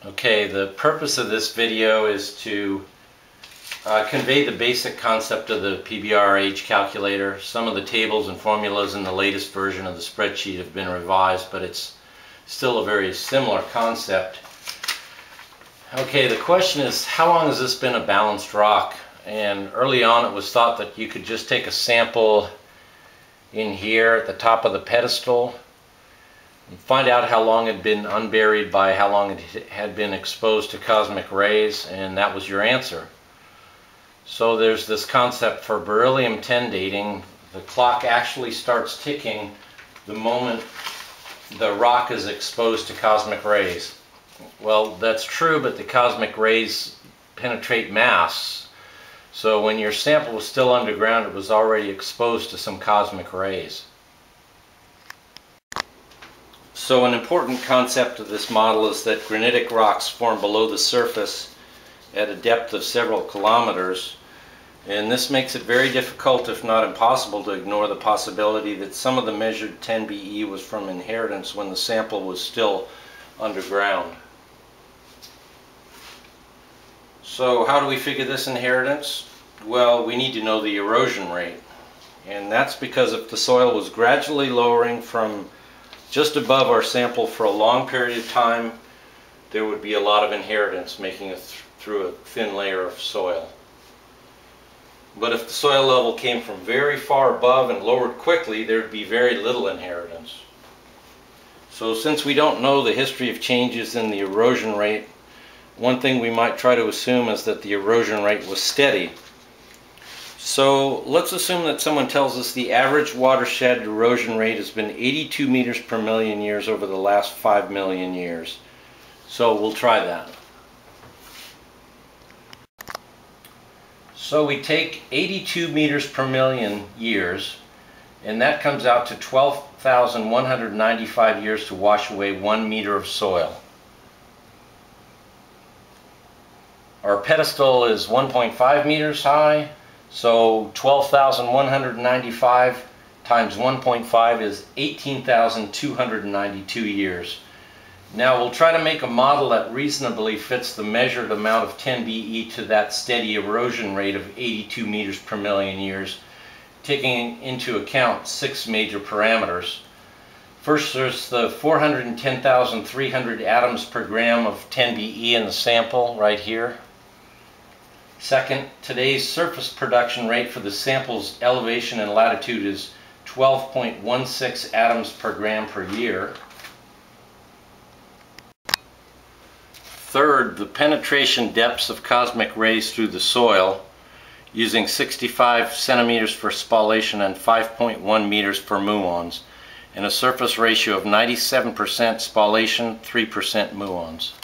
Okay, the purpose of this video is to convey the basic concept of the PBR age calculator. Some of the tables and formulas in the latest version of the spreadsheet have been revised, but it's still a very similar concept. Okay, the question is, how long has this been a balanced rock? And early on it was thought that you could just take a sample in here at the top of the pedestal and find out how long it had been unburied by how long it had been exposed to cosmic rays, and that was your answer. So there's this concept for beryllium-10 dating. The clock actually starts ticking the moment the rock is exposed to cosmic rays. Well, that's true, but the cosmic rays penetrate mass. So when your sample was still underground, it was already exposed to some cosmic rays. So an important concept of this model is that granitic rocks form below the surface at a depth of several kilometers, and this makes it very difficult, if not impossible, to ignore the possibility that some of the measured 10 BE was from inheritance when the sample was still underground. So how do we figure this inheritance? Well, we need to know the erosion rate, and that's because if the soil was gradually lowering from just above our sample for a long period of time, there would be a lot of inheritance making it through a thin layer of soil. But if the soil level came from very far above and lowered quickly, there would be very little inheritance. So since we don't know the history of changes in the erosion rate, one thing we might try to assume is that the erosion rate was steady. So let's assume that someone tells us the average watershed erosion rate has been 82 meters per million years over the last 5 million years. So we'll try that. So we take 82 meters per million years, and that comes out to 12,195 years to wash away 1 meter of soil. Our pedestal is 1.5 meters high, so 12,195 times 1.5 is 18,292 years. Now we'll try to make a model that reasonably fits the measured amount of 10 BE to that steady erosion rate of 82 meters per million years, taking into account 6 major parameters. First, there's the 410,300 atoms per gram of 10 BE in the sample right here. Second, today's surface production rate for the sample's elevation and latitude is 12.16 atoms per gram per year. Third, the penetration depths of cosmic rays through the soil, using 65 centimeters for spallation and 5.1 meters for muons, and a surface ratio of 97% spallation, 3% muons.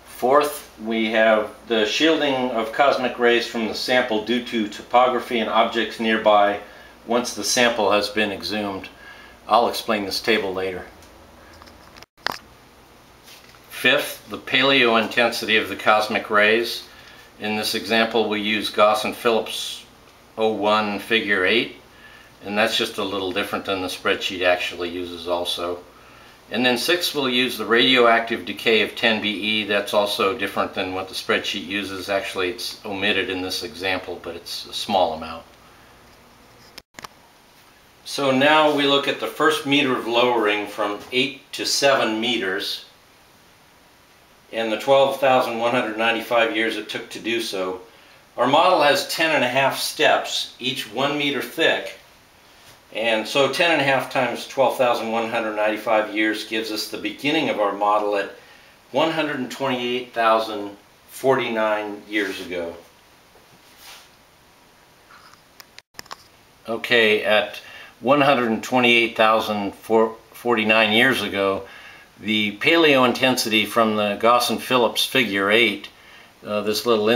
Fourth, we have the shielding of cosmic rays from the sample due to topography and objects nearby once the sample has been exhumed. I'll explain this table later. Fifth, the paleo intensity of the cosmic rays. In this example we use Gauss and Phillips 01 figure 8, and that's just a little different than the spreadsheet actually uses also. And then sixth, we'll use the radioactive decay of 10 BE. That's also different than what the spreadsheet uses. Actually, it's omitted in this example, but it's a small amount. So now we look at the first meter of lowering from 8 to 7 meters and the 12,195 years it took to do so. Our model has 10.5 steps, each 1 meter thick. And so 10.5 times 12,195 years gives us the beginning of our model at 128,049 years ago. Okay, at 128,049 years ago, the paleo intensity from the Gauss and Phillips figure 8, this little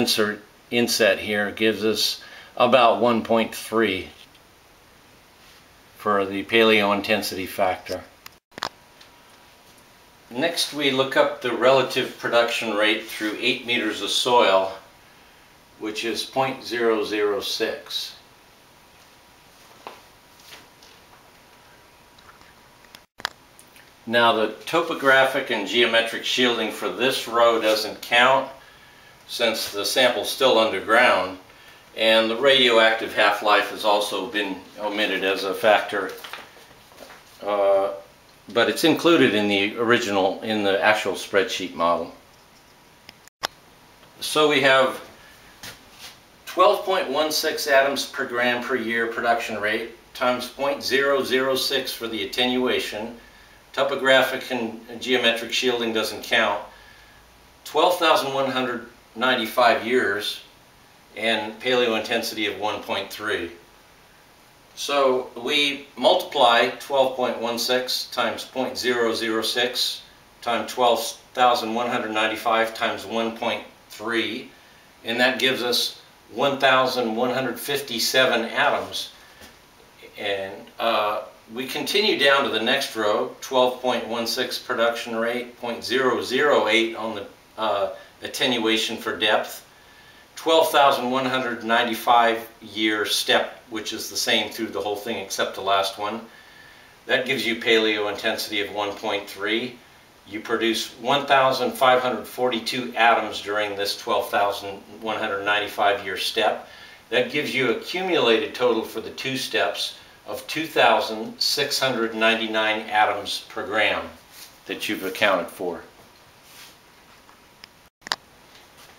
inset here, gives us about 1.3. for the paleo intensity factor. Next we look up the relative production rate through 8 meters of soil, which is 0.006. Now the topographic and geometric shielding for this row doesn't count since the sample's still underground, and the radioactive half-life has also been omitted as a factor, but it's included in the actual spreadsheet model. So we have 12.16 atoms per gram per year production rate times 0.006 for the attenuation. Topographic and geometric shielding doesn't count. 12,195 years and paleo intensity of 1.3. So we multiply 12.16 times 0.006 times 12,195 times 1.3, and that gives us 1,157 atoms. And we continue down to the next row, 12.16 production rate, 0.008 on the attenuation for depth, 12,195 year step, which is the same through the whole thing except the last one. That gives you paleo intensity of 1.3. You produce 1,542 atoms during this 12,195 year step. That gives you a cumulated total for the two steps of 2,699 atoms per gram that you've accounted for.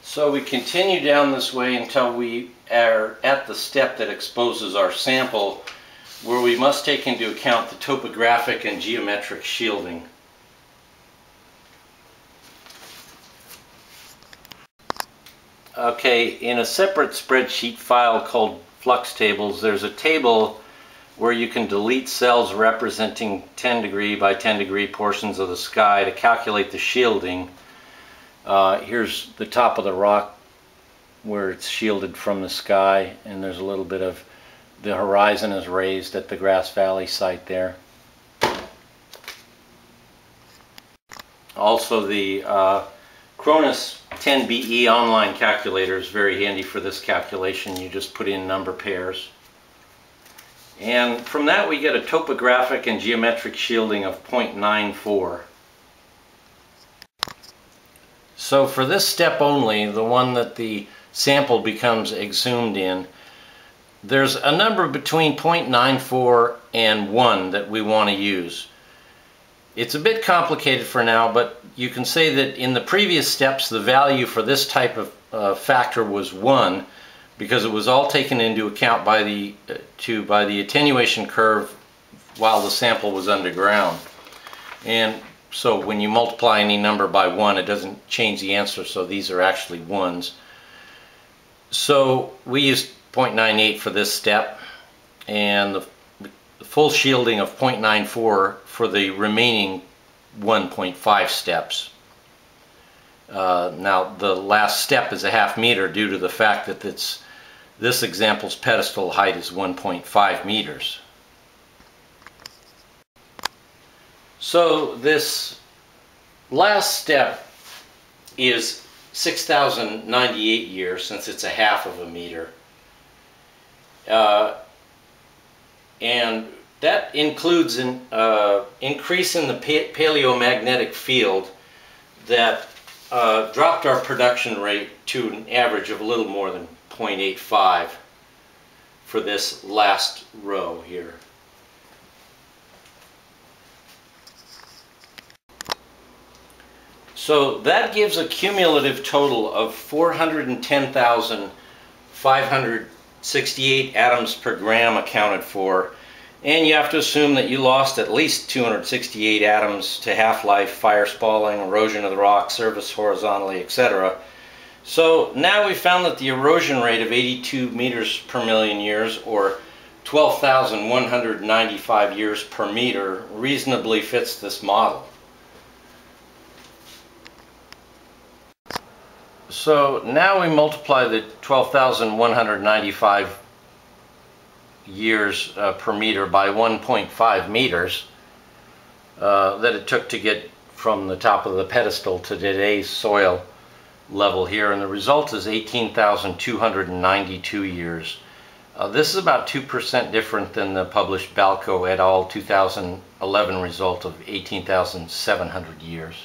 So we continue down this way until we are at the step that exposes our sample, where we must take into account the topographic and geometric shielding. Okay, in a separate spreadsheet file called flux tables, there's a table where you can delete cells representing 10 degree by 10 degree portions of the sky to calculate the shielding. Here's the top of the rock where it's shielded from the sky, and there's a little bit of the horizon is raised at the Grass Valley site there. Also, the Cronus 10BE online calculator is very handy for this calculation. You just put in number pairs. And from that we get a topographic and geometric shielding of 0.94. So for this step only, the one that the sample becomes exhumed in, there's a number between 0.94 and 1 that we want to use. It's a bit complicated for now, but you can say that in the previous steps the value for this type of factor was 1, because it was all taken into account by the attenuation curve while the sample was underground. And so when you multiply any number by 1, it doesn't change the answer, so these are actually 1s. So we used 0.98 for this step, and the full shielding of 0.94 for the remaining 1.5 steps. Now the last step is a ½ meter due to the fact that this example's pedestal height is 1.5 meters. So this last step is 6,098 years, since it's a ½ of a meter. And that includes an increase in the paleomagnetic field that dropped our production rate to an average of a little more than 0.85 for this last row here. So that gives a cumulative total of 410,568 atoms per gram accounted for, and you have to assume that you lost at least 268 atoms to half-life, fire spalling, erosion of the rock, surface horizontally, etc. So now we found that the erosion rate of 82 meters per million years, or 12,195 years per meter, reasonably fits this model. So now we multiply the 12,195 years per meter by 1.5 meters that it took to get from the top of the pedestal to today's soil level here, and the result is 18,292 years This is about 2% different than the published Balco et al. 2011 result of 18,700 years.